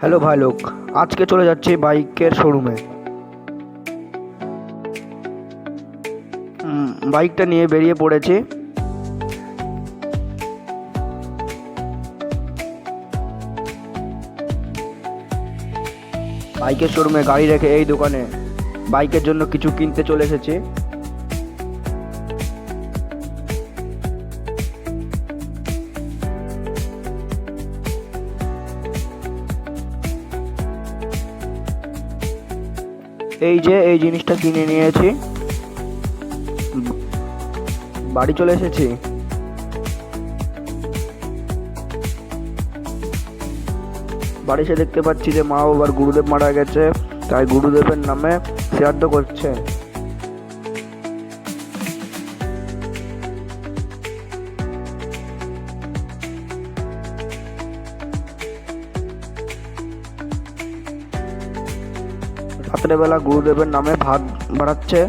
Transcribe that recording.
Hello ভাই লোক, আজকে চলে যাচ্ছি বাইকের শোরুমে। বাইকটা নিয়ে বেরিয়ে পড়েছি। বাইকের শোরুমে গাড়ি রেখে এই দোকানে বাইকের জন্য কিছু কিনতে চলে এসেছি। এই জিনিসটা কিনে নিয়েছি, বাড়ি চলে এসেছি। বাড়ি এসে দেখতে পাচ্ছি যে মা বাবার গুরুদেব মারা গেছে, তাই গুরুদেবের নামে শ্রাদ্ধ করছে। রাত্রেবেলা গুরুদেবের নামে ভাত বাড়াচ্ছে।